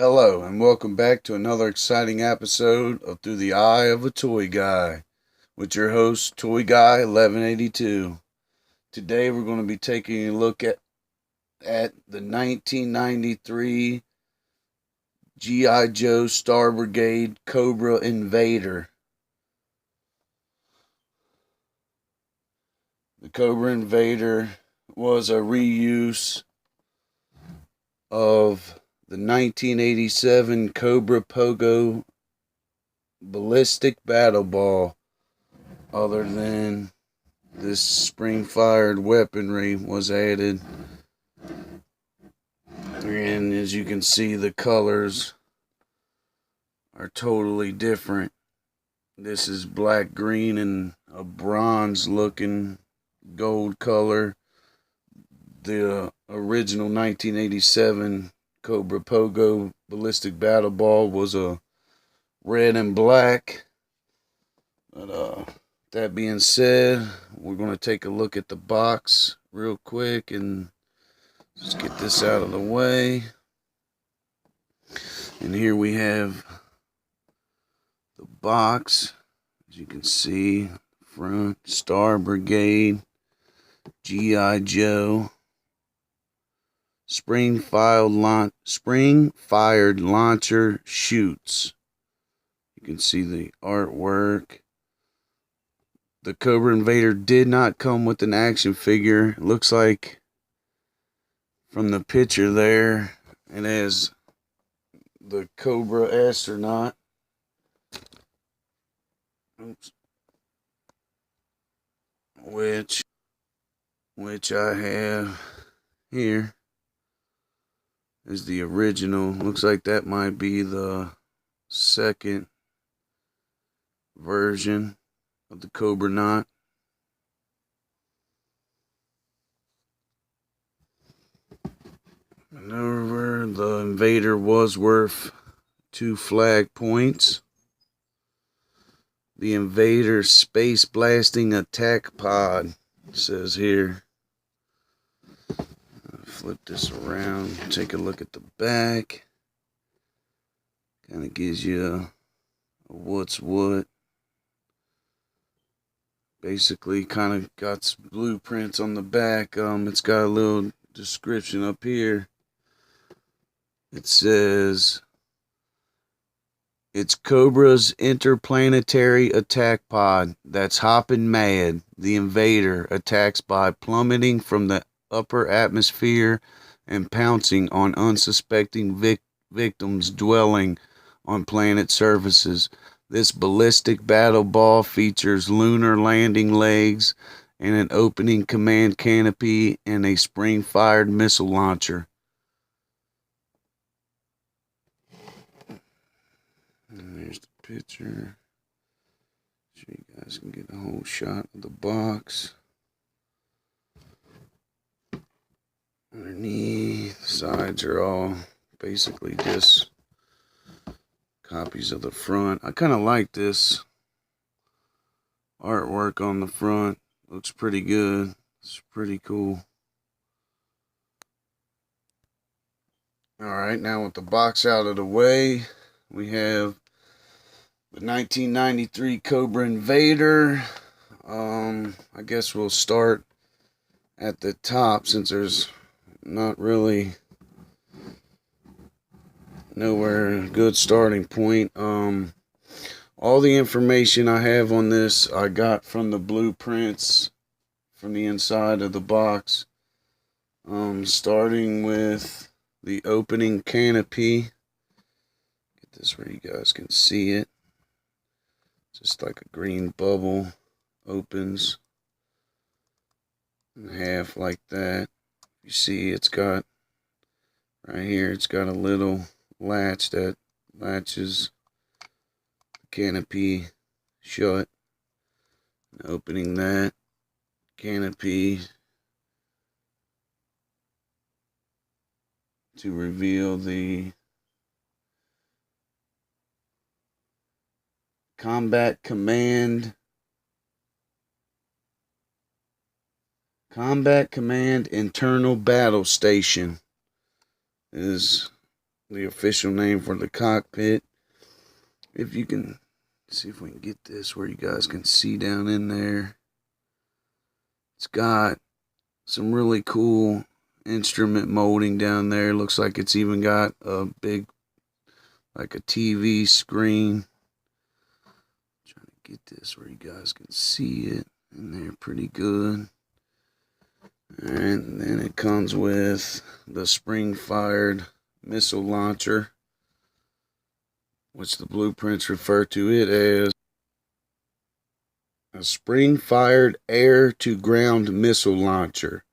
Hello, and welcome back to another exciting episode of Through the Eye of a Toy Guy with your host, Toy Guy 1182. Today we're going to be taking a look at the 1993 G.I. Joe Star Brigade Cobra Invader. The Cobra Invader was a reuse of the 1987 Cobra Pogo ballistic battle ball, other than this spring-fired weaponry was added. And as you can see, the colors are totally different. This is black, green, and a bronze-looking gold color. The original 1987 Cobra Pogo ballistic battle ball was a red and black. But that being said, we're going to take a look at the box real quick and just get this out of the way. And here we have the box. As you can see, front, Star Brigade, G.I. Joe, spring-fired launcher shoots. You can see the artwork. The Cobra Invader did not come with an action figure. It looks like from the picture there, it has the Cobra astronaut. Oops. Which I have here is the original. Looks like that might be the second version of the Cobra Knot. And over, the Invader was worth 2 flag points. The Invader Space Blasting Attack Pod, it says here. Flip this around, take a look at the back. Kind of gives you a what's what. Basically, kind of got blueprints on the back. It's got a little description up here. It says, it's Cobra's interplanetary attack pod that's hopping mad. The Invader attacks by plummeting from the upper atmosphere and pouncing on unsuspecting victims dwelling on planet surfaces. This ballistic battle ball features lunar landing legs and an opening command canopy and a spring-fired missile launcher. And there's the picture. So you guys can get a whole shot of the box. Underneath, sides are all basically just copies of the front. I kind of like this artwork on the front. Looks pretty good. It's pretty cool. Alright, now with the box out of the way, we have the 1993 Cobra Invader. I guess we'll start at the top since there's not really nowhere good starting point. All the information I have on this I got from the blueprints from the inside of the box. Starting with the opening canopy. Get this where you guys can see it. Just like a green bubble opens in half like that. You see it's got right here, it's got a little latch that latches the canopy shut. And opening that canopy to reveal the Combat Command Internal Battle Station is the official name for the cockpit. If you can see if we can get this where you guys can see down in there. It's got some really cool instrument molding down there. Looks like it's even got a big, like a TV screen. Trying to get this where you guys can see it in there pretty good. And then it comes with the spring-fired missile launcher, which the blueprints refer to it as a spring-fired air-to-ground missile launcher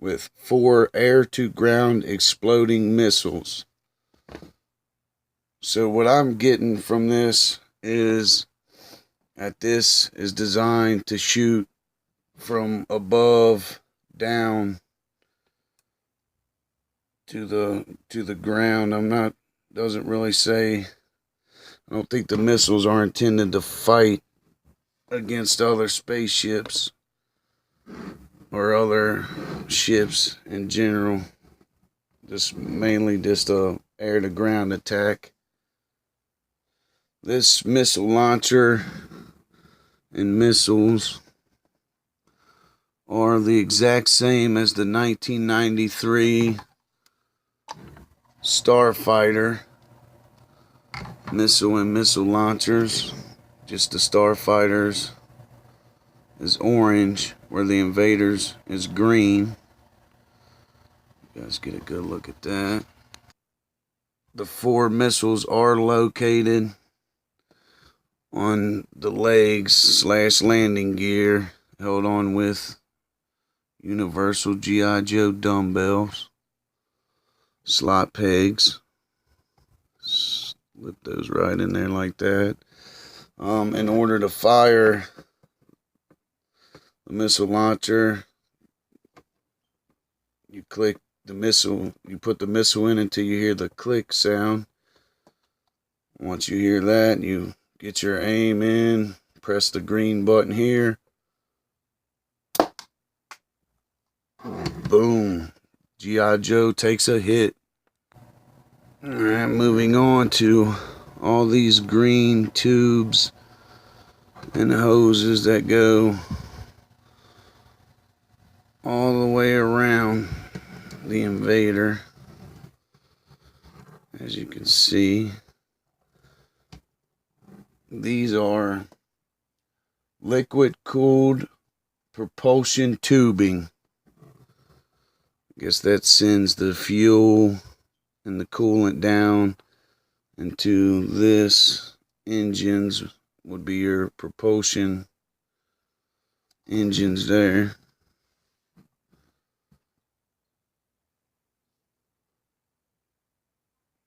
with 4 air-to-ground exploding missiles. So what I'm getting from this is that this is designed to shoot from above down to the ground. Doesn't really say. I don't think the missiles are intended to fight against other spaceships or other ships in general. Just mainly just a air to ground attack. This missile launcher and missiles are the exact same as the 1993 Starfighter missile and missile launchers. Just the Starfighters is orange, where the Invaders is green. You guys get a good look at that. The 4 missiles are located on the legs / landing gear, held on with universal G.I. Joe dumbbells, slot pegs. Slip those right in there like that. In order to fire the missile launcher, you click the missile, you put the missile in until you hear the click sound. Once you hear that, you get your aim in, press the green button here. Boom. G.I. Joe takes a hit. Alright, moving on to all these green tubes and hoses that go all the way around the Invader. As you can see, these are liquid cooled propulsion tubing. I guess that sends the fuel and the coolant down into this. Engines would be your propulsion engines there.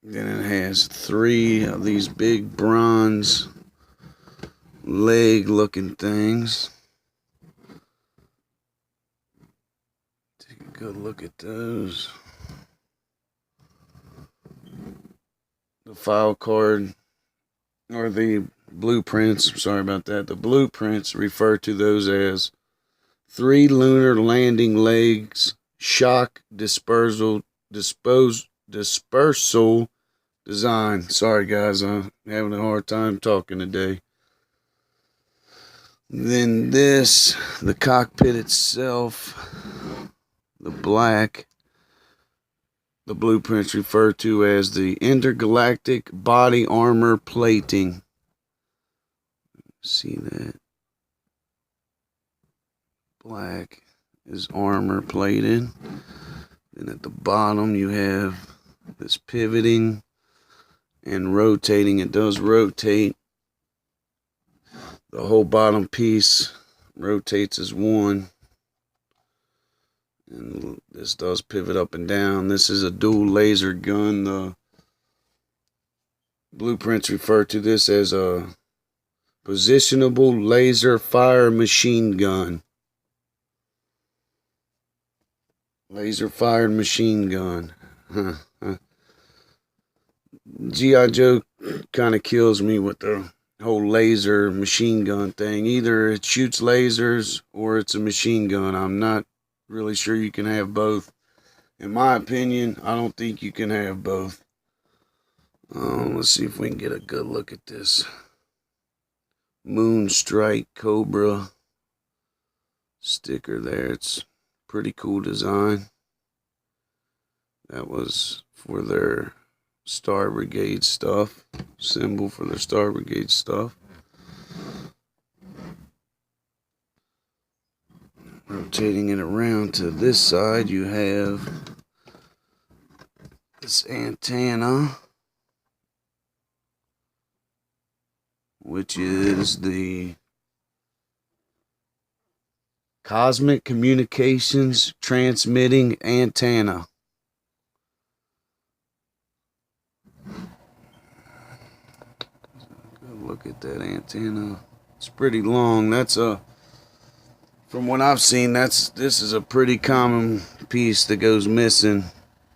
Then it has 3 of these big bronze leg looking things. Take a good look at those. The file card, or the blueprints, sorry about that, the blueprints refer to those as 3 lunar landing legs, shock dispersal design. Sorry guys, I'm having a hard time talking today. Then this, the cockpit itself, the black, the blueprints refer to as the intergalactic body armor plating. See that? Black is armor plated. Then at the bottom you have this pivoting and rotating. It does rotate. The whole bottom piece rotates as one. And this does pivot up and down. This is a dual laser gun. The blueprints refer to this as a positionable laser fire machine gun. Laser fired machine gun. G.I. Joe kind of kills me with the whole laser machine gun thing. Either it shoots lasers or it's a machine gun. I'm not really sure you can have both. In my opinion, I don't think you can have both. Let's see if we can get a good look at this Moonstrike Cobra sticker there. It's pretty cool design. That was for their Star Brigade stuff, symbol for their Star Brigade stuff. Rotating it around to this side, you have this antenna, which is the Cosmic Communications Transmitting Antenna. Good look at that antenna. It's pretty long. That's from what I've seen, this is a pretty common piece that goes missing,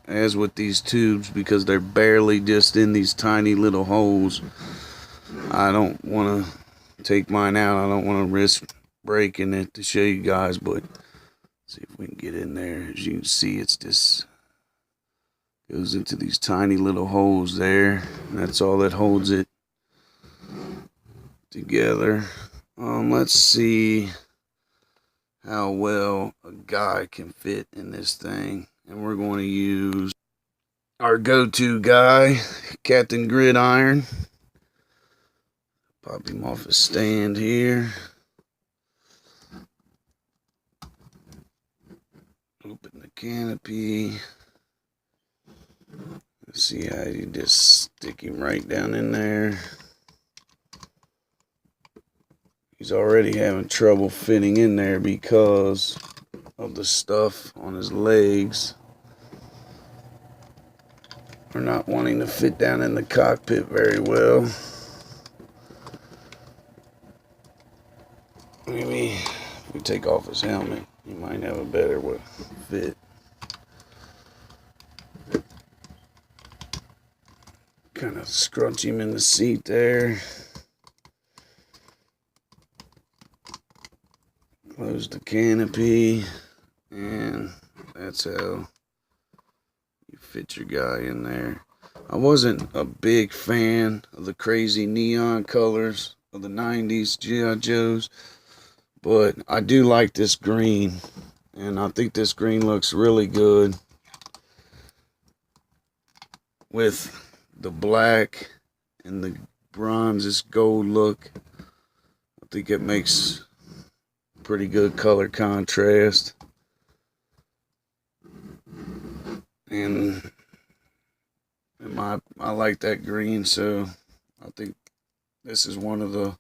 as with these tubes, because they're barely just in these tiny little holes. I don't want to take mine out. I don't want to risk breaking it to show you guys, but see if we can get in there. As you can see, it's just goes into these tiny little holes there. That's all that holds it together. Let's see how well a guy can fit in this thing, and we're going to use our go-to guy, Captain Gridiron. Pop him off his stand here. Open the canopy. Let's see how you just stick him right down in there. He's already having trouble fitting in there because of the stuff on his legs. We're not wanting to fit down in the cockpit very well. Maybe if we take off his helmet, he might have a better fit. Kind of scrunch him in the seat there. Close the canopy, and that's how you fit your guy in there. I wasn't a big fan of the crazy neon colors of the 90s G.I. Joes, but I do like this green, and I think this green looks really good with the black and the bronze gold look. I think it makes pretty good color contrast, and I like that green, so I think this is one of the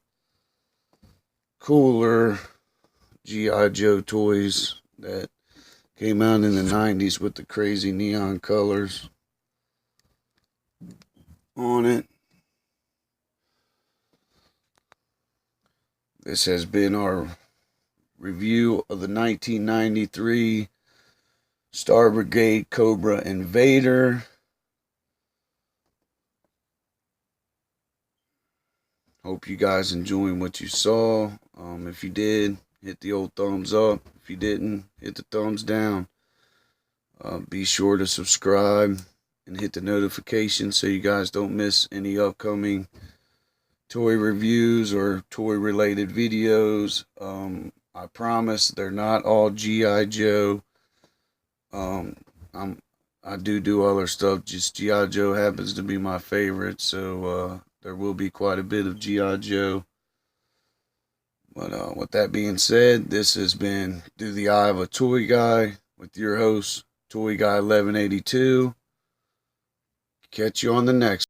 cooler G.I. Joe toys that came out in the 90s with the crazy neon colors on it. This has been our review of the 1993 Star Brigade Cobra Invader. Hope you guys enjoying what you saw. If you did, hit the old thumbs up. If you didn't, hit the thumbs down. Be sure to subscribe and hit the notification so you guys don't miss any upcoming toy reviews or toy related videos. I promise they're not all G.I. Joe. I do other stuff. Just G.I. Joe happens to be my favorite, so there will be quite a bit of G.I. Joe. But with that being said, this has been Through the Eye of a Toy Guy with your host, Toy Guy 1182. Catch you on the next.